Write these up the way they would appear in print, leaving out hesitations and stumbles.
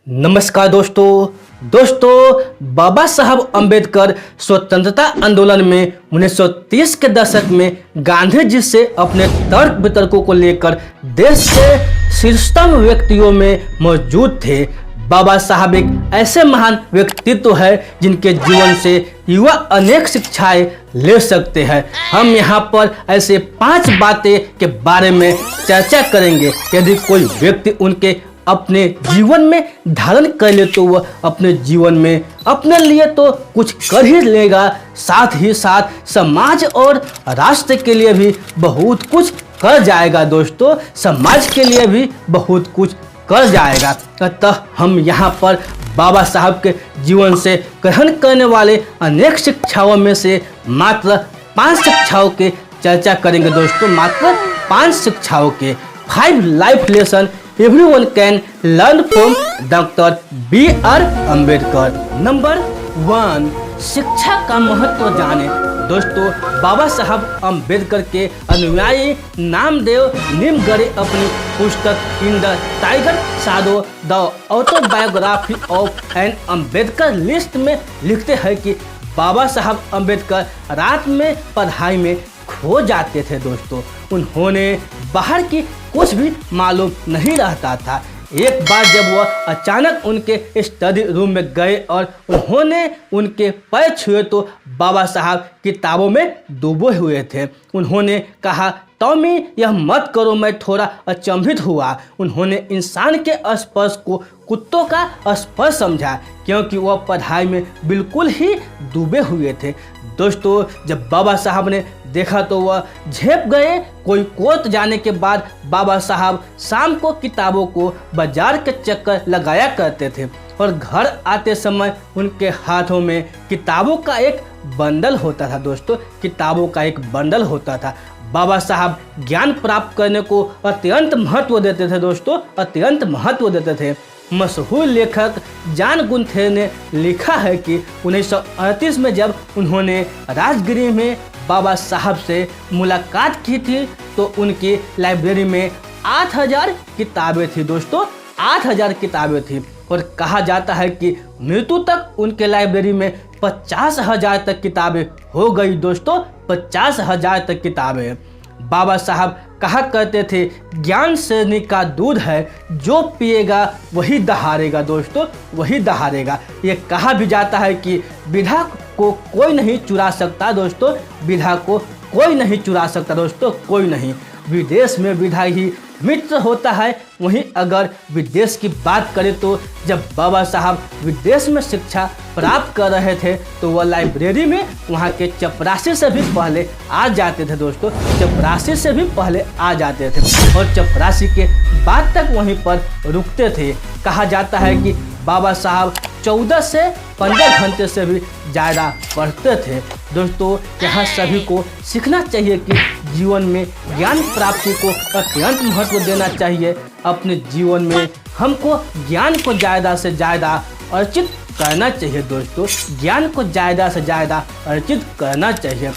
नमस्कार दोस्तों बाबा साहब अम्बेडकर स्वतंत्रता आंदोलन में 1930 के दशक में गांधी जी से अपने तर्क वितर्कों को लेकर देश के शीर्षतम व्यक्तियों में मौजूद थे। बाबा साहब एक ऐसे महान व्यक्तित्व है जिनके जीवन से युवा अनेक शिक्षाएं ले सकते हैं। हम यहाँ पर ऐसे 5 बातें के बारे में चर्चा करेंगे। यदि कोई व्यक्ति उनके अपने जीवन में धारण कर ले तो वह अपने जीवन में अपने लिए तो कुछ कर ही लेगा, साथ ही साथ समाज और राष्ट्र के लिए भी बहुत कुछ कर जाएगा। दोस्तों, समाज के लिए भी बहुत कुछ कर जाएगा। अतः हम यहाँ पर बाबा साहब के जीवन से ग्रहण करने वाले अनेक शिक्षाओं में से मात्र 5 शिक्षाओं के चर्चा करेंगे। दोस्तों, मात्र 5 शिक्षाओं के 5 life lesson everyone can learn from doctor B.R. Ambedkar. Number 1, शिक्षा का महत्व जाने। दोस्तों, बाबा साहब अम्बेडकर के अनुयायी नामदेव नीमगढ़े अपनी पुस्तक in the tiger shadow the autobiography of an Ambedkarite में लिखते हैं कि बाबा साहब अम्बेडकर रात में पढ़ाई में खो जाते थे। दोस्तों, उन्होंने बाहर की कुछ भी मालूम नहीं रहता था। एक बार जब वह अचानक उनके स्टडी रूम में गए और उन्होंने उनके पैर छुए तो बाबा साहब किताबों में डूबे हुए थे। उन्होंने कहा, टॉमी यह मत करो। मैं थोड़ा अचंभित हुआ। उन्होंने इंसान के स्पर्श को कुत्तों का स्पर्श समझा क्योंकि वह पढ़ाई में बिल्कुल ही डूबे हुए थे। दोस्तों, जब बाबा साहब ने देखा तो वह झेप गए। कोई कोर्ट जाने के बाद बाबा साहब शाम को किताबों को बाजार के चक्कर लगाया करते थे और घर आते समय उनके हाथों में किताबों का एक बंडल होता था। दोस्तों, किताबों का एक बंडल होता था। बाबा साहब ज्ञान प्राप्त करने को अत्यंत महत्व देते थे। दोस्तों, अत्यंत महत्व देते थे। मशहूर लेखक जॉन गुंथे ने लिखा है कि 1938 में जब उन्होंने राजगृह में बाबा साहब से मुलाकात की थी तो उनकी लाइब्रेरी में 8000 किताबें थी। दोस्तों, 8000 किताबें थी और कहा जाता है कि मृत्यु तक उनके लाइब्रेरी में 50,000 तक किताबें हो गई। दोस्तों, 50,000 तक किताबें। बाबा साहब कहा करते थे, ज्ञान शेरनी का दूध है, जो पिएगा वही दहाड़ेगा। दोस्तों, वही दहाड़ेगा। ये कहा भी जाता है कि विधा को कोई नहीं चुरा सकता। दोस्तों, विधा को कोई नहीं चुरा सकता। दोस्तों, कोई नहीं। विदेश में विधा ही मित्र होता है। वहीं अगर विदेश की बात करें तो जब बाबा साहब विदेश में शिक्षा प्राप्त कर रहे थे तो वह लाइब्रेरी में वहाँ के चपरासी से भी पहले आ जाते थे। दोस्तों, चपरासी से भी पहले आ जाते थे और चपरासी के बाद तक वहीं पर रुकते थे। कहा जाता है कि बाबा साहब 14 से 15 घंटे से भी ज़्यादा पढ़ते थे। दोस्तों, यहाँ सभी को सीखना चाहिए कि जीवन में ज्ञान प्राप्ति को अत्यंत महत्व देना चाहिए। अपने जीवन में हमको ज्ञान को ज़्यादा से ज़्यादा अर्जित करना चाहिए। दोस्तों, ज्ञान को ज़्यादा से ज़्यादा अर्जित करना चाहिए।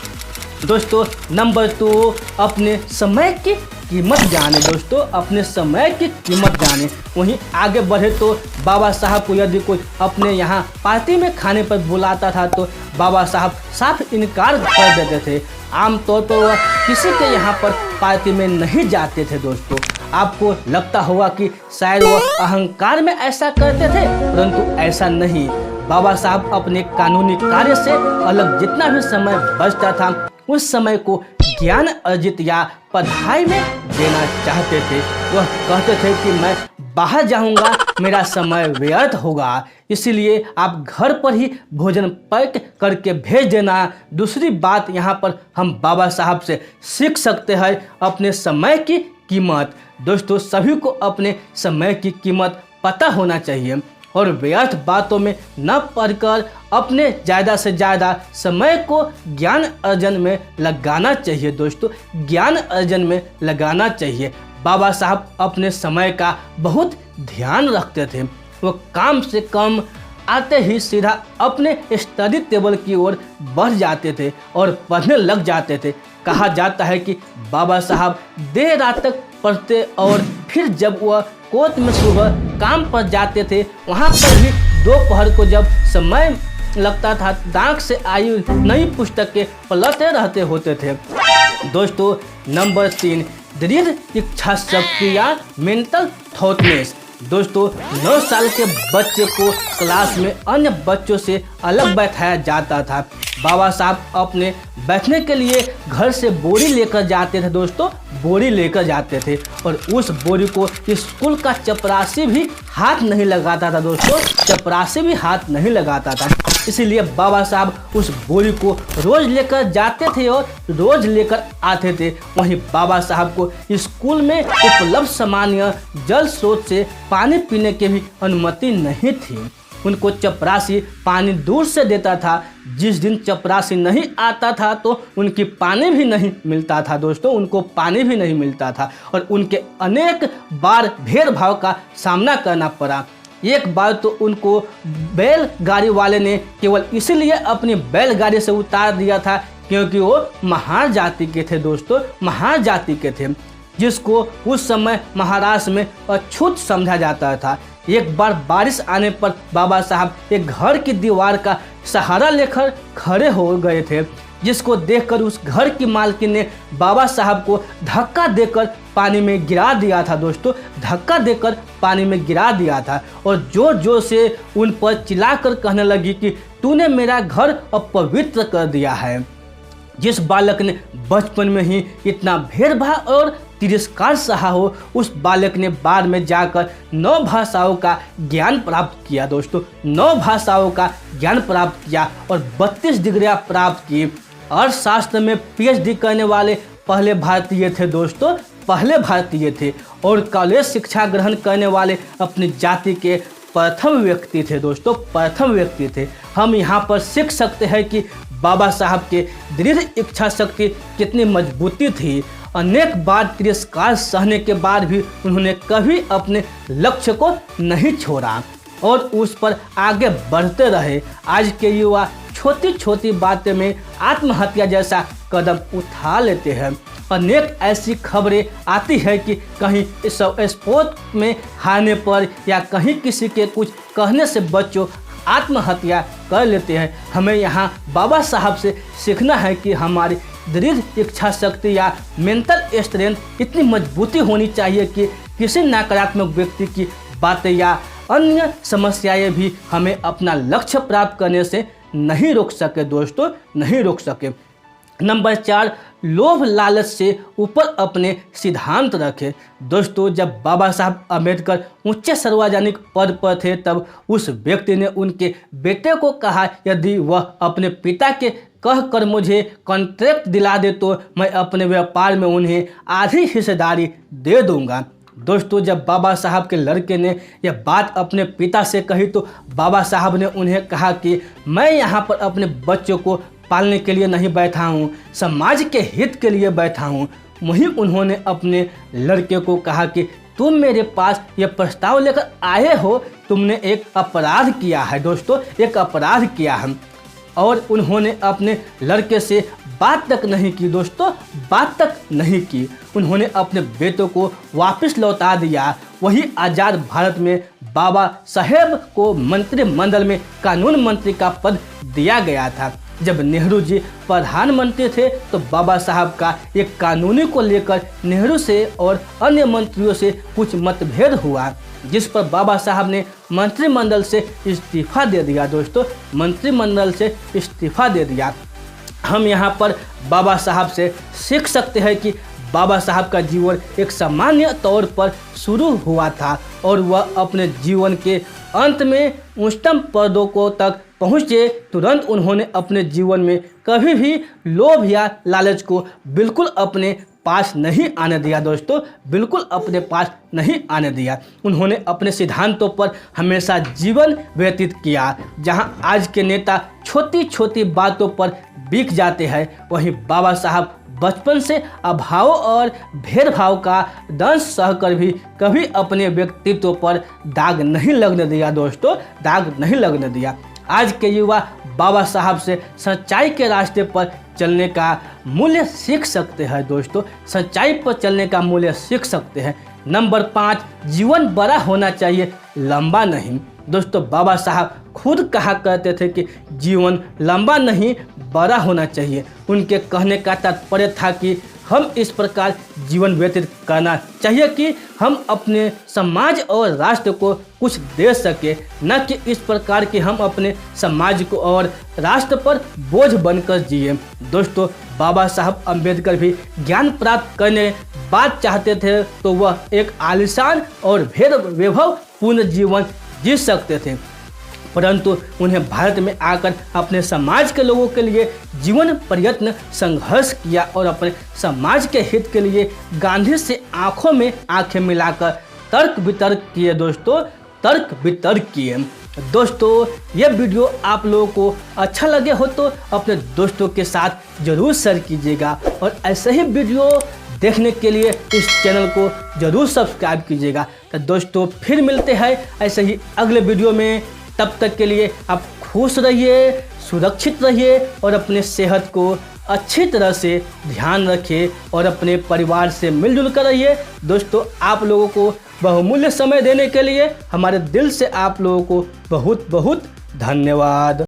दोस्तों, नंबर 2, अपने समय की कीमत जाने। दोस्तों, अपने समय की कीमत जाने। वहीं आगे बढ़े तो बाबा साहब को यदि कोई अपने यहाँ पार्टी में खाने पर बुलाता था तो बाबा साहब साफ इनकार कर देते थे। आमतौर पर वह किसी के यहाँ पर पार्टी में नहीं जाते थे। दोस्तों, आपको लगता होगा कि शायद वह अहंकार में ऐसा करते थे, परंतु ऐसा नहीं। बाबा साहब अपने कानूनी कार्य से अलग जितना भी समय बचता था उस समय को ज्ञान अर्जित या पढ़ाई में देना चाहते थे। वह कहते थे कि मैं बाहर जाऊंगा, मेरा समय व्यर्थ होगा, इसीलिए आप घर पर ही भोजन पैक करके भेज देना। दूसरी बात यहाँ पर हम बाबा साहब से सीख सकते हैं अपने समय की कीमत। दोस्तों, सभी को अपने समय की कीमत पता होना चाहिए और व्यर्थ बातों में न पढ़कर अपने ज़्यादा से ज़्यादा समय को ज्ञान अर्जन में लगाना चाहिए। दोस्तों, ज्ञान अर्जन में लगाना चाहिए। बाबा साहब अपने समय का बहुत ध्यान रखते थे। वो काम से कम आते ही सीधा अपने स्टडी टेबल की ओर बढ़ जाते थे और पढ़ने लग जाते थे। कहा जाता है कि बाबा साहब देर रात तक पढ़ते और फिर जब वह कोर्ट में सुबह काम पर जाते थे वहाँ पर भी दोपहर को जब समय लगता था दांत से आई नई पुस्तकें पलटते रहते होते थे। दोस्तों नंबर 3, दृढ़ इच्छा शक्ति या मेंटल थॉटनेस। दोस्तों 9 साल के बच्चे को क्लास में अन्य बच्चों से अलग बैठाया जाता था। बाबा साहब अपने बैठने के लिए घर से बोरी लेकर जाते थे। दोस्तों बोरी लेकर जाते थे और उस बोरी को स्कूल का चपरासी भी हाथ नहीं लगाता था। दोस्तों चपरासी भी हाथ नहीं लगाता था, इसीलिए बाबा साहब उस बोरी को रोज लेकर जाते थे और रोज लेकर आते थे। वहीं बाबा साहब को स्कूल में उपलब्ध सामान्य जल स्रोत से पानी पीने की भी अनुमति नहीं थी। उनको चपरासी पानी दूर से देता था। जिस दिन चपरासी नहीं आता था तो उनकी पानी भी नहीं मिलता था। दोस्तों उनको पानी भी नहीं मिलता था और उनके अनेक बार भेदभाव का सामना करना पड़ा। एक बार तो उनको बैलगाड़ी वाले ने केवल इसीलिए अपनी बैलगाड़ी से उतार दिया था क्योंकि वो महार जाति के थे। दोस्तों महार जाति के थे, जिसको उस समय महाराष्ट्र में अछूत समझा जाता था। एक बार बारिश आने पर बाबा साहब एक घर की दीवार का सहारा लेकर खड़े हो गए थे, जिसको देखकर उस घर की मालकिन ने बाबा साहब को धक्का देकर पानी में गिरा दिया था। दोस्तों धक्का देकर पानी में गिरा दिया था और जोर जोर से उन पर चिल्लाकर कहने लगी कि तूने मेरा घर अपवित्र कर दिया है। जिस बालक ने बचपन में ही इतना भेदभाव और तिरस्कार सहा हो, उस बालक ने बाद में जाकर 9 भाषाओं का ज्ञान प्राप्त किया। दोस्तों 9 भाषाओं का ज्ञान प्राप्त किया और 32 डिग्रियां प्राप्त की। अर्थशास्त्र में PhD करने वाले पहले भारतीय थे। दोस्तों पहले भारतीय थे और कॉलेज शिक्षा ग्रहण करने वाले अपनी जाति के प्रथम व्यक्ति थे। दोस्तों प्रथम व्यक्ति थे। हम यहाँ पर सीख सकते हैं कि बाबा साहब के दृढ़ इच्छा शक्ति कितनी मजबूती थी। अनेक बार तिरस्कार सहने के बाद भी उन्होंने कभी अपने लक्ष्य को नहीं छोड़ा और उस पर आगे बढ़ते रहे। आज के युवा छोटी छोटी बातें में आत्महत्या जैसा कदम उठा लेते हैं। अनेक ऐसी खबरें आती है कि कहीं स्पोर्ट में हारने पर या कहीं किसी के कुछ कहने से बच्चों आत्महत्या कर लेते हैं। हमें यहाँ बाबा साहब से सीखना है कि हमारी दृढ़ इच्छा शक्ति या मेंटल स्ट्रेंथ इतनी मजबूती होनी चाहिए कि किसी नकारात्मक व्यक्ति की बातें या अन्य समस्याएं भी हमें अपना लक्ष्य प्राप्त करने से नहीं रोक सके। दोस्तों नहीं रोक सके। नंबर 4, लोभ लालच से ऊपर अपने सिद्धांत रखे। दोस्तों जब बाबा साहब अम्बेडकर उच्च सार्वजनिक पद पर थे तब उस व्यक्ति ने उनके बेटे को कहा यदि वह अपने पिता के कहकर मुझे कॉन्ट्रैक्ट दिला दे तो मैं अपने व्यापार में उन्हें आधी हिस्सेदारी दे दूंगा। दोस्तों जब बाबा साहब के लड़के ने यह बात अपने पिता से कही तो बाबा साहब ने उन्हें कहा कि मैं यहाँ पर अपने बच्चों को पालने के लिए नहीं बैठा हूँ, समाज के हित के लिए बैठा हूँ। वहीं उन्होंने अपने लड़के को कहा कि तुम मेरे पास यह प्रस्ताव लेकर आए हो, तुमने एक अपराध किया है। दोस्तों एक अपराध किया है और उन्होंने अपने लड़के से बात तक नहीं की। दोस्तों बात तक नहीं की। उन्होंने अपने बेटों को वापस लौटा दिया। वही आज़ाद भारत में बाबा साहेब को मंत्रिमंडल में कानून मंत्री का पद दिया गया था। जब नेहरू जी प्रधानमंत्री थे तो बाबा साहब का एक कानूनी को लेकर नेहरू से और अन्य मंत्रियों से कुछ मतभेद हुआ, जिस पर बाबा साहब ने मंत्रिमंडल से इस्तीफा दे दिया। दोस्तों मंत्रिमंडल से इस्तीफा दे दिया। हम यहाँ पर बाबा साहब से सीख सकते हैं कि बाबा साहब का जीवन एक सामान्य तौर पर शुरू हुआ था और वह अपने जीवन के अंत में उच्चतम पदों को तक पहुँचे। तुरंत उन्होंने अपने जीवन में कभी भी लोभ या लालच को बिल्कुल अपने पास नहीं आने दिया। दोस्तों बिल्कुल अपने पास नहीं आने दिया। उन्होंने अपने सिद्धांतों पर हमेशा जीवन व्यतीत किया। जहां आज के नेता छोटी छोटी बातों पर बिक जाते हैं, वहीं बाबा साहब बचपन से अभाव और भेदभाव का दंश सहकर भी कभी अपने व्यक्तित्व पर दाग नहीं लगने दिया। दोस्तों दाग नहीं लगने दिया। आज के युवा बाबा साहब से सच्चाई के रास्ते पर चलने का मूल्य सीख सकते हैं। दोस्तों सच्चाई पर चलने का मूल्य सीख सकते हैं। नंबर 5, जीवन बड़ा होना चाहिए, लंबा नहीं। दोस्तों बाबा साहब खुद कहा करते थे कि जीवन लंबा नहीं बड़ा होना चाहिए। उनके कहने का तात्पर्य था कि हम इस प्रकार जीवन व्यतीत करना चाहिए कि हम अपने समाज और राष्ट्र को कुछ दे सके, न कि इस प्रकार कि हम अपने समाज को और राष्ट्र पर बोझ बनकर जिए। दोस्तों बाबा साहब अम्बेडकर भी ज्ञान प्राप्त करने बात चाहते थे तो वह एक आलीशान और वैभव पूर्ण जीवन जी सकते थे, परंतु उन्हें भारत में आकर अपने समाज के लोगों के लिए जीवन प्रयत्न संघर्ष किया और अपने समाज के हित के लिए गांधी से आंखों में आंखें मिलाकर तर्क वितर्क किए। दोस्तों तर्क वितर्क किए। दोस्तों ये वीडियो आप लोगों को अच्छा लगे हो तो अपने दोस्तों के साथ जरूर शेयर कीजिएगा और ऐसे ही वीडियो देखने के लिए इस चैनल को जरूर सब्सक्राइब कीजिएगा। तो दोस्तों फिर मिलते हैं ऐसे ही अगले वीडियो में। तब तक के लिए आप खुश रहिए, सुरक्षित रहिए और अपने सेहत को अच्छी तरह से ध्यान रखिए और अपने परिवार से मिलजुल कर रहिए। दोस्तों आप लोगों को बहुमूल्य समय देने के लिए हमारे दिल से आप लोगों को बहुत बहुत धन्यवाद।